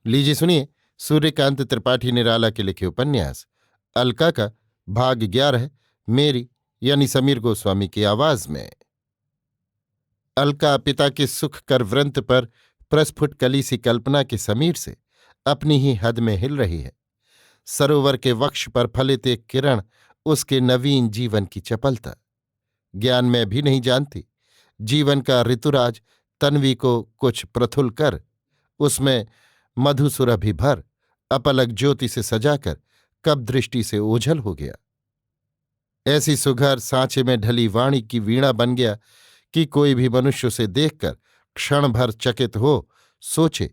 लीजिए सुनिए सूर्यकांत त्रिपाठी निराला के लिखे उपन्यास अलका का भाग 11 मेरी यानी समीर गोस्वामी की आवाज में। अलका पिता के सुख कर व्रंत पर प्रस्फुट कली सी कल्पना के समीर से अपनी ही हद में हिल रही है। सरोवर के वक्ष पर फलित एक किरण उसके नवीन जीवन की चपलता। ज्ञान में भी नहीं जानती, जीवन का ऋतुराज तन्वी को कुछ प्रथुल कर उसमें मधुसुरभि भर अपलक ज्योति से सजाकर कब दृष्टि से ओझल हो गया। ऐसी सुघर सांचे में ढली वाणी की वीणा बन गया कि कोई भी मनुष्य उसे देखकर क्षण भर चकित हो सोचे,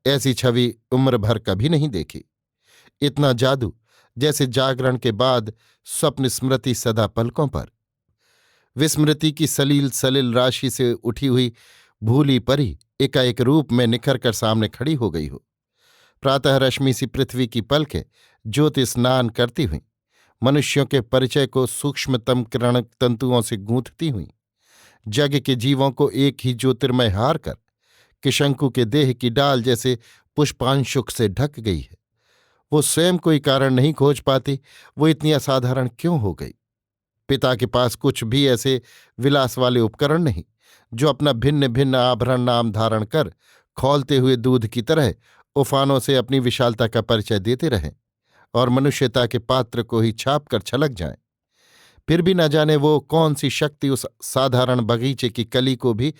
ऐसी छवि उम्र भर कभी नहीं देखी। इतना जादू, जैसे जागरण के बाद स्वप्न स्मृति सदा पलकों पर। विस्मृति की सलील सलिल राशि से उठी हुई भूली परी एकाएक रूप में निखर कर सामने खड़ी हो गई हो। प्रातः रश्मि सी पृथ्वी की पलकें ज्योति स्नान करती हुई मनुष्यों के परिचय को सूक्ष्मतम किरण तंतुओं से गूंथती हुई जग के जीवों को एक ही ज्योतिर्मय हार कर किशंकु के देह की डाल जैसे पुष्पांशुक से ढक गई है। वो स्वयं कोई कारण नहीं खोज पाती, वो इतनी असाधारण क्यों हो गई। पिता के पास कुछ भी ऐसे विलास वाले उपकरण नहीं जो अपना भिन्न भिन्न आभरण नाम धारण कर खौलते हुए दूध की तरह उफानों से अपनी विशालता का परिचय देते रहें और मनुष्यता के पात्र को ही छाप कर छलक जाएं। फिर भी न जाने वो कौन सी शक्ति उस साधारण बगीचे की कली को भी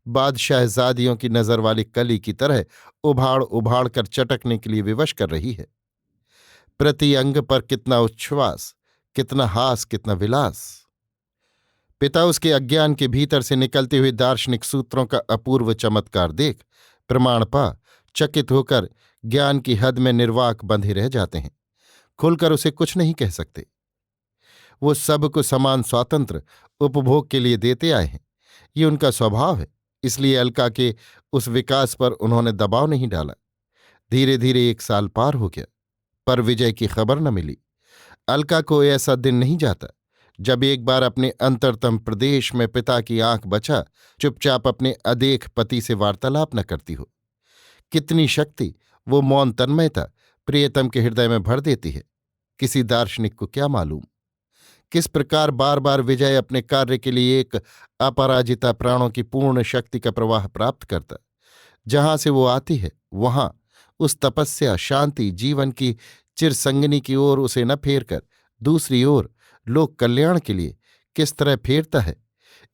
बादशाहजादियों की नजर वाली कली की तरह उभाड़ उभाड़ कर चटकने के लिए विवश कर रही है। प्रति अंग पर कितना उच्छ्वास, कितना हास, कितना विलास। पिता उसके अज्ञान के भीतर से निकलते हुए दार्शनिक सूत्रों का अपूर्व चमत्कार देख प्रमाण पा चकित होकर ज्ञान की हद में निर्वाक बंधे रह जाते हैं। खुलकर उसे कुछ नहीं कह सकते। वो सबको समान स्वातंत्र उपभोग के लिए देते आए हैं, ये उनका स्वभाव है। इसलिए अलका के उस विकास पर उन्होंने दबाव नहीं डाला। धीरे धीरे 1 साल पार हो गया, पर विजय की खबर न मिली। अलका को ऐसा दिन नहीं जाता जब एक बार अपने अंतरतम प्रदेश में पिता की आंख बचा चुपचाप अपने अदेख पति से वार्तालाप न करती हो। कितनी शक्ति वो मौन तन्मयता प्रियतम के हृदय में भर देती है, किसी दार्शनिक को क्या मालूम। किस प्रकार बार बार विजय अपने कार्य के लिए एक अपराजिता प्राणों की पूर्ण शक्ति का प्रवाह प्राप्त करता। जहां से वो आती है वहां उस तपस्या, शांति, जीवन की चिरसंगनी की ओर उसे न फेर कर दूसरी ओर लोक कल्याण के लिए किस तरह फेरता है,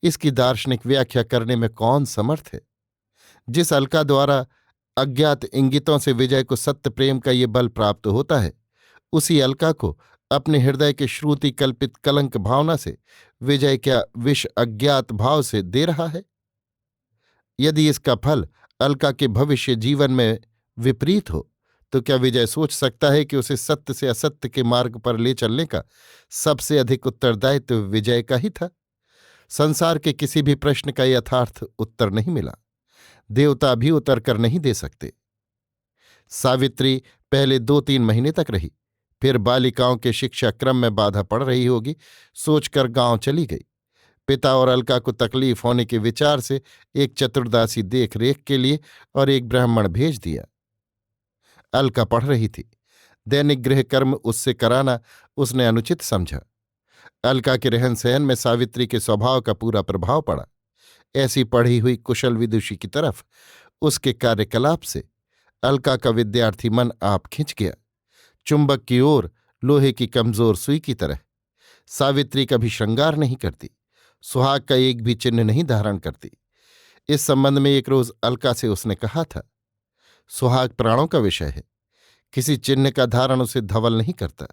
इसकी दार्शनिक व्याख्या करने में कौन समर्थ है। जिस अलका द्वारा अज्ञात इंगितों से विजय को सत्य प्रेम का ये बल प्राप्त होता है, उसी अलका को अपने हृदय के श्रुति कल्पित कलंक भावना से विजय क्या विष अज्ञात भाव से दे रहा है। यदि इसका फल अलका के भविष्य जीवन में विपरीत हो तो क्या विजय सोच सकता है कि उसे सत्य से असत्य के मार्ग पर ले चलने का सबसे अधिक उत्तरदायित्व विजय का ही था। संसार के किसी भी प्रश्न का यथार्थ उत्तर नहीं मिला, देवता भी उतर कर नहीं दे सकते। सावित्री पहले 2-3 महीने तक रही, फिर बालिकाओं के शिक्षा क्रम में बाधा पड़ रही होगी सोचकर गांव चली गई। पिता और अलका को तकलीफ होने के विचार से एक चतुर्दासी देख रेख के लिए और एक ब्राह्मण भेज दिया। अलका पढ़ रही थी, दैनिक गृह कर्म उससे कराना उसने अनुचित समझा। अलका के रहन सहन में सावित्री के स्वभाव का पूरा प्रभाव पड़ा। ऐसी पढ़ी हुई कुशल विदुषी की तरफ उसके कार्यकलाप से अलका का विद्यार्थी मन आप खिंच गया, चुंबक की ओर लोहे की कमजोर सुई की तरह। सावित्री कभी श्रृंगार नहीं करती, सुहाग का एक भी चिन्ह नहीं धारण करती। इस संबंध में एक रोज अलका से उसने कहा था, सुहाग प्राणों का विषय है, किसी चिन्ह का धारण उसे धवल नहीं करता।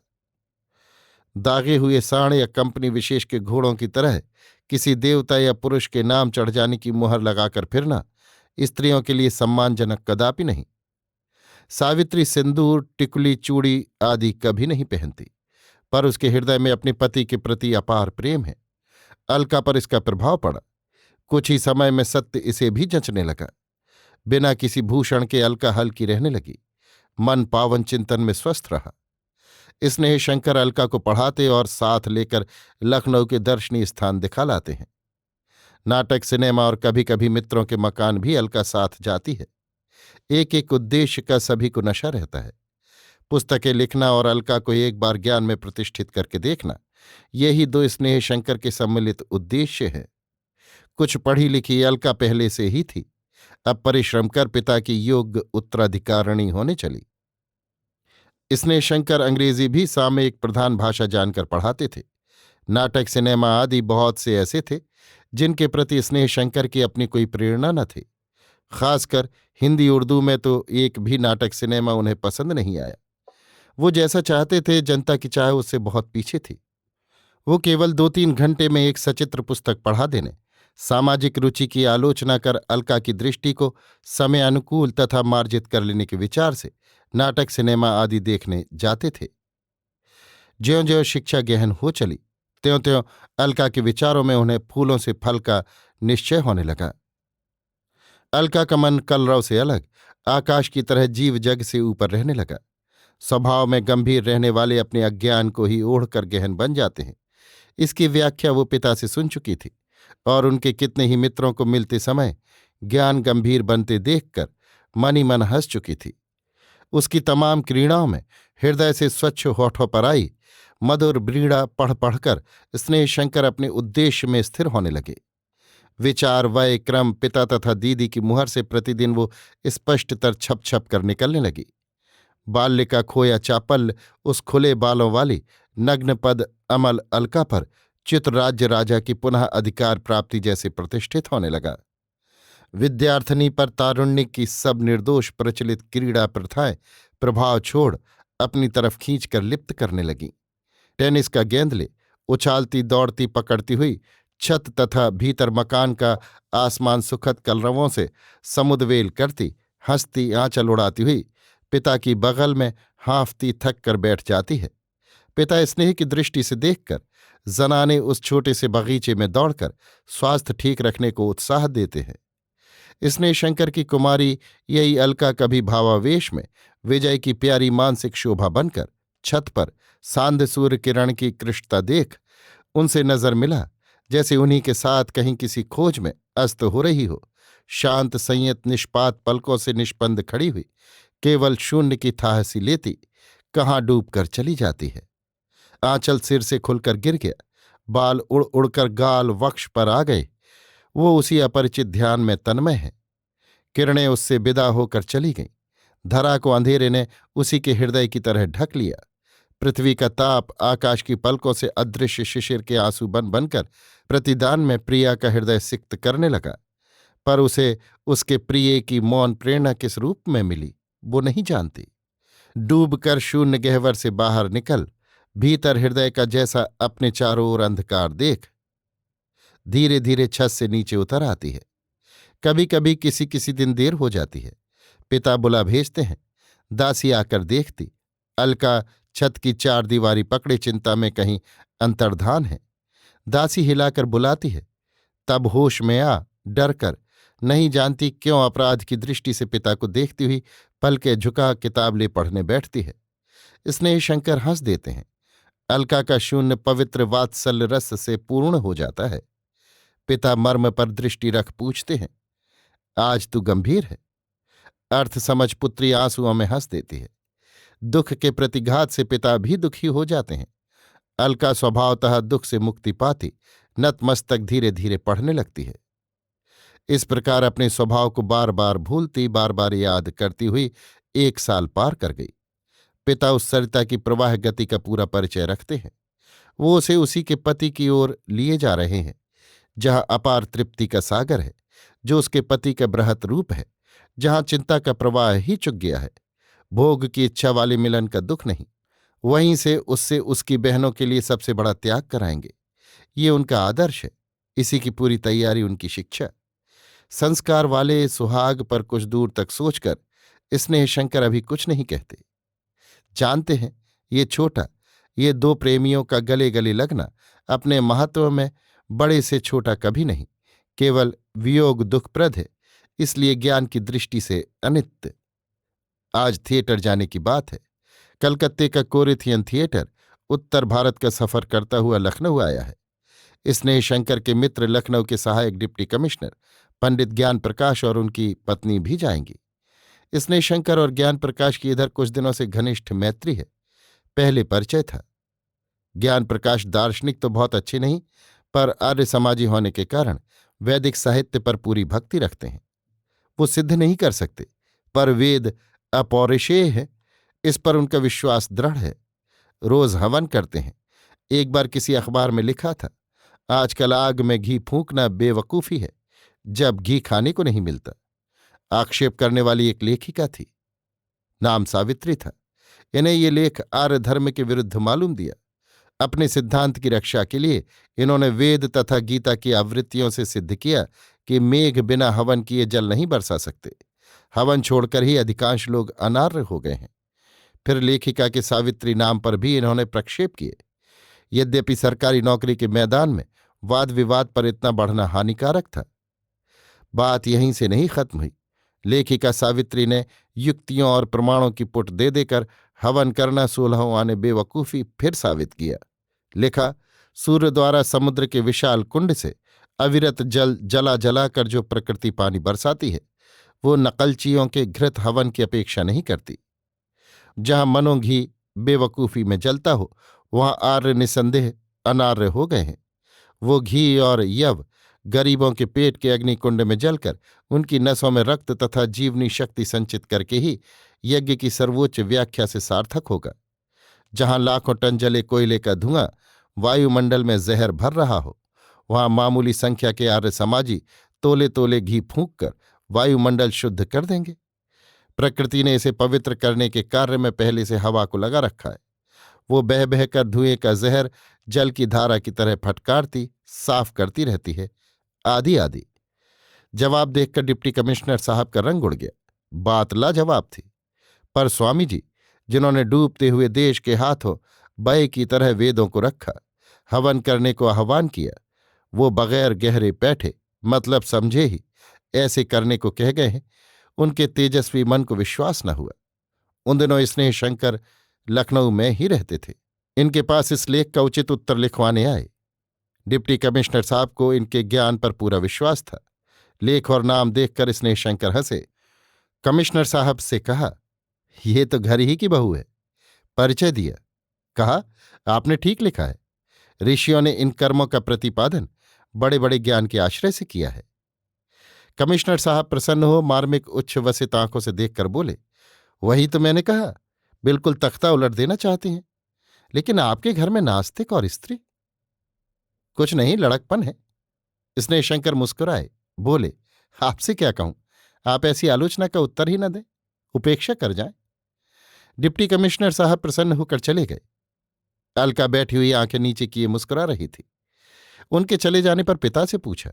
दागे हुए साण या कंपनी विशेष के घोड़ों की तरह किसी देवता या पुरुष के नाम चढ़ जाने की मुहर लगाकर फिरना स्त्रियों के लिए सम्मानजनक कदापि नहीं। सावित्री सिंदूर, टिकुली, चूड़ी आदि कभी नहीं पहनती, पर उसके हृदय में अपने पति के प्रति अपार प्रेम है। अलका पर इसका प्रभाव पड़ा। कुछ ही समय में सत्य इसे भी जंचने लगा। बिना किसी भूषण के अलका हल्की रहने लगी, मन पावन चिंतन में स्वस्थ रहा। स्नेह शंकर अलका को पढ़ाते और साथ लेकर लखनऊ के दर्शनीय स्थान दिखा लाते हैं। नाटक, सिनेमा और कभी कभी मित्रों के मकान भी अलका साथ जाती है। एक एक उद्देश्य का सभी को नशा रहता है। पुस्तकें लिखना और अलका को एक बार ज्ञान में प्रतिष्ठित करके देखना, यही दो स्नेह शंकर के सम्मिलित उद्देश्य है। कुछ पढ़ी लिखी अलका पहले से ही थी, अब परिश्रम कर पिता की योग्य उत्तराधिकारिणी होने चली। स्नेह शंकर अंग्रेजी भी सामयिक प्रधान भाषा जानकर पढ़ाते थे। नाटक, सिनेमा आदि बहुत से ऐसे थे जिनके प्रति स्नेह शंकर की अपनी कोई प्रेरणा न थी। खासकर हिंदी उर्दू में तो एक भी नाटक सिनेमा उन्हें पसंद नहीं आया। वो जैसा चाहते थे, जनता की चाह उससे बहुत पीछे थी। वो केवल 2-3 घंटे में एक सचित्र पुस्तक पढ़ा देने, सामाजिक रुचि की आलोचना कर अलका की दृष्टि को समय अनुकूल तथा मार्जित कर लेने के विचार से नाटक, सिनेमा आदि देखने जाते थे। ज्यों ज्यों शिक्षा गहन हो चली, त्यों त्यों अलका के विचारों में उन्हें फूलों से फल का निश्चय होने लगा। अलका का मन कलरव से अलग, आकाश की तरह जीव जग से ऊपर रहने लगा। स्वभाव में गंभीर रहने वाले अपने अज्ञान को ही ओढ़कर गहन बन जाते हैं, इसकी व्याख्या वो पिता से सुन चुकी थी और उनके कितने ही मित्रों को मिलते समय ज्ञान गंभीर बनते देखकर मन ही मन हंस चुकी थी। उसकी तमाम क्रीड़ाओं में हृदय से स्वच्छ होठों पर आई मधुर ब्रीड़ा पढ़ पढ़कर स्नेह शंकर अपने उद्देश्य में स्थिर होने लगे। विचार, वय, क्रम पिता तथा दीदी की मुहर से प्रतिदिन वो स्पष्टतर छप छप कर निकलने लगी। बाल्य का खोया चापल्य उस खुले बालों वाली नग्न पद अमल अलका पर चित्रराज्य राजा की पुनः अधिकार प्राप्ति जैसे प्रतिष्ठित होने लगा। विद्यार्थिनी पर तारुण्य की सब निर्दोष प्रचलित क्रीड़ा प्रथाएं प्रभाव छोड़ अपनी तरफ खींचकर लिप्त करने लगीं। टेनिस का गेंद ले उछालती दौड़ती पकड़ती हुई छत तथा भीतर मकान का आसमान सुखद कलरवों से समुद्वेल करती, हंसती आंचल उड़ाती हुई पिता की बगल में हांफती थक कर बैठ जाती है। पिता स्नेह की दृष्टि से देखकर जनाने उस छोटे से बगीचे में दौड़कर स्वास्थ्य ठीक रखने को उत्साह देते हैं। स्नेह शंकर की कुमारी यही अलका कभी भावावेश में विजय की प्यारी मानसिक शोभा बनकर छत पर सांध्य सूर्य किरण की कृष्णता देख उनसे नजर मिला, जैसे उन्हीं के साथ कहीं किसी खोज में अस्त हो रही हो। शांत संयत निष्पात पलकों से निष्पन्द खड़ी हुई केवल शून्य की थाह सी लेती कहाँ डूब कर चली जाती है। आंचल सिर से खुलकर गिर गया, बाल उड़ उड़कर गाल वक्ष पर आ गए। वो उसी अपरिचित ध्यान में तन्मय है। किरणें उससे विदा होकर चली गईं। धरा को अंधेरे ने उसी के हृदय की तरह ढक लिया। पृथ्वी का ताप आकाश की पलकों से अदृश्य शिशिर के आंसू बन बनकर प्रतिदान में प्रिया का हृदय सिक्त करने लगा। पर उसे उसके प्रिय की मौन प्रेरणा किस रूप में मिली वो नहीं जानती। डूबकर शून्य गहवर से बाहर निकल भीतर हृदय का जैसा अपने चारों ओर अंधकार देख धीरे धीरे छत से नीचे उतर आती है। कभी कभी किसी किसी दिन देर हो जाती है। पिता बुला भेजते हैं। दासी आकर देखती, अलका छत की चार दीवारी पकड़े चिंता में कहीं अंतर्धान है। दासी हिलाकर बुलाती है, तब होश में आ डर कर नहीं जानती क्यों अपराध की दृष्टि से पिता को देखती हुई पलके झुका किताब ले पढ़ने बैठती है। स्नेह शंकर हंस देते हैं। अलका का शून्य पवित्र वात्सल्य रस से पूर्ण हो जाता है। पिता मर्म पर दृष्टि रख पूछते हैं, आज तू गंभीर है? अर्थ समझ पुत्री आंसुओं में हंस देती है। दुख के प्रतिघात से पिता भी दुखी हो जाते हैं। अलका स्वभावतः दुख से मुक्ति पाती नतमस्तक धीरे धीरे पढ़ने लगती है। इस प्रकार अपने स्वभाव को बार बार भूलती, बार बार याद करती हुई 1 साल पार कर गई। पिता उस सरिता की प्रवाह गति का पूरा परिचय रखते हैं। वो उसे उसी के पति की ओर लिए जा रहे हैं, जहां अपार तृप्ति का सागर है, जो उसके पति का बृहत रूप है, जहां चिंता का प्रवाह ही चुक गया है, भोग की इच्छा वाले मिलन का दुख नहीं। वहीं से उससे उसकी बहनों के लिए सबसे बड़ा त्याग कराएंगे। ये उनका आदर्श है, इसी की पूरी तैयारी उनकी शिक्षा। संस्कार वाले सुहाग पर कुछ दूर तक सोचकर स्नेह शंकर अभी कुछ नहीं कहते। जानते हैं ये छोटा, ये 2 प्रेमियों का गले गले लगना अपने महत्व में बड़े से छोटा कभी नहीं, केवल वियोग दुखप्रद है, इसलिए ज्ञान की दृष्टि से अनित्य। आज थिएटर जाने की बात है। कलकत्ते का कोरिथियन थिएटर उत्तर भारत का सफर करता हुआ लखनऊ आया है। स्नेह शंकर के मित्र लखनऊ के सहायक डिप्टी कमिश्नर पंडित ज्ञान प्रकाश और उनकी पत्नी भी जाएंगी। स्नेहशंकर और ज्ञान प्रकाश की इधर कुछ दिनों से घनिष्ठ मैत्री है। पहले परिचय था। ज्ञान प्रकाश दार्शनिक तो बहुत अच्छे नहीं, पर आर्य समाजी होने के कारण वैदिक साहित्य पर पूरी भक्ति रखते हैं। वो सिद्ध नहीं कर सकते, पर वेद अपौरुषेय है, इस पर उनका विश्वास दृढ़ है। रोज हवन करते हैं। एक बार किसी अखबार में लिखा था, आजकल आग में घी फूंकना बेवकूफी है, जब घी खाने को नहीं मिलता। आक्षेप करने वाली एक लेखिका थी, नाम सावित्री था। इन्हें ये लेख आर्य धर्म के विरुद्ध मालूम दिया। अपने सिद्धांत की रक्षा के लिए इन्होंने वेद तथा गीता की आवृत्तियों से सिद्ध किया कि मेघ बिना हवन किए जल नहीं बरसा सकते। हवन छोड़कर ही अधिकांश लोग अनार्य हो गए हैं। फिर लेखिका के सावित्री नाम पर भी इन्होंने प्रक्षेप किए। यद्यपि सरकारी नौकरी के मैदान में वाद विवाद पर इतना बढ़ना हानिकारक था। बात यहीं से नहीं खत्म हुई। लेखिका सावित्री ने युक्तियों और प्रमाणों की पुट दे देकर हवन करना 16वां आने बेवकूफी फिर साबित किया। लिखा, सूर्य द्वारा समुद्र के विशाल कुंड से अविरत जल जला जलाकर जो प्रकृति पानी बरसाती है, वो नकलचियों के घृत हवन की अपेक्षा नहीं करती। जहां मनो घी बेवकूफी में जलता हो, वहां आर्य निसंदेह अनार्य हो गए हैं। वो घी और यव गरीबों के पेट के अग्निकुंड में जलकर उनकी नसों में रक्त तथा जीवनी शक्ति संचित करके ही यज्ञ की सर्वोच्च व्याख्या से सार्थक होगा। जहां लाखों टन जले कोयले का धुआं वायुमंडल में जहर भर रहा हो, वहां मामूली संख्या के आर्य समाजी तोले तोले घी फूंककर वायुमंडल शुद्ध कर देंगे। प्रकृति ने इसे पवित्र करने के कार्य में पहले से हवा को लगा रखा है। वो बह बहकर धुएं का जहर जल की धारा की तरह फटकारती साफ करती रहती है, आदि आदि। जवाब देखकर डिप्टी कमिश्नर साहब का रंग उड़ गया। बात लाजवाब थी, पर स्वामी जी, जिन्होंने डूबते हुए देश के हाथों बय की तरह वेदों को रखा, हवन करने को आह्वान किया, वो बगैर गहरे बैठे मतलब समझे ही ऐसे करने को कह गए हैं। उनके तेजस्वी मन को विश्वास न हुआ। उन दिनों स्नेहशंकर लखनऊ में ही रहते थे। इनके पास इस लेख का उचित उत्तर लिखवाने आए। डिप्टी कमिश्नर साहब को इनके ज्ञान पर पूरा विश्वास था। लेख और नाम देखकर स्नेहशंकर हंसे। कमिश्नर साहब से कहा, ये तो घर ही की बहू है। परिचय दिया। कहा, आपने ठीक लिखा है। ऋषियों ने इन कर्मों का प्रतिपादन बड़े बड़े ज्ञान के आश्रय से किया है। कमिश्नर साहब प्रसन्न हो मार्मिक उच्छ्वसित आंखों से देखकर बोले, वही तो मैंने कहा, बिल्कुल तख्ता उलट देना चाहती हैं। लेकिन आपके घर में नास्तिक और स्त्री? कुछ नहीं, लड़कपन है। स्नेहशंकर मुस्कुराए, बोले, आपसे क्या कहूं, आप ऐसी आलोचना का उत्तर ही न दें, उपेक्षा कर जाएं। डिप्टी कमिश्नर साहब प्रसन्न होकर चले गए। अलका बैठी हुई आंखें नीचे किए मुस्कुरा रही थी। उनके चले जाने पर पिता से पूछा,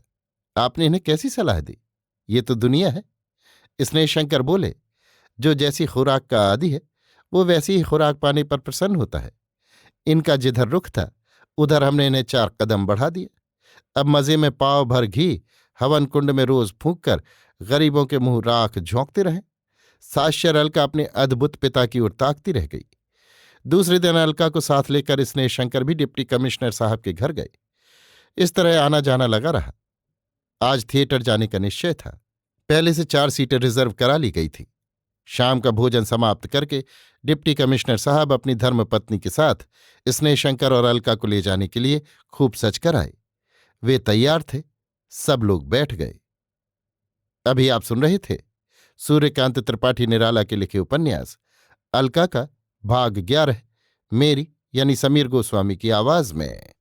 आपने इन्हें कैसी सलाह दी? ये तो दुनिया है। स्नेहशंकर बोले, जो जैसी खुराक का आदी है, वो वैसी ही खुराक पाने पर प्रसन्न होता है। इनका जिधर रुख था, उधर हमने इन्हें 4 कदम बढ़ा दिए। अब मजे में पाव भर घी हवन कुंड में रोज फूंक कर गरीबों के मुंह राख झोंकते रहें। साश्यर अलका अपने अद्भुत पिता की ओर ताकती रह गई। दूसरे दिन अलका को साथ लेकर स्नेहशंकर भी डिप्टी कमिश्नर साहब के घर गए। इस तरह आना जाना लगा रहा। आज थिएटर जाने का निश्चय था। पहले से 4 सीटें रिजर्व करा ली गई थी। शाम का भोजन समाप्त करके डिप्टी कमिश्नर साहब अपनी धर्मपत्नी के साथ स्नेहशंकर और अलका को ले जाने के लिए खूब सज कर आए। वे तैयार थे। सब लोग बैठ गए। अभी आप सुन रहे थे सूर्यकांत त्रिपाठी निराला के लिखे उपन्यास अलका का भाग 11, मेरी यानी समीर गोस्वामी की आवाज में।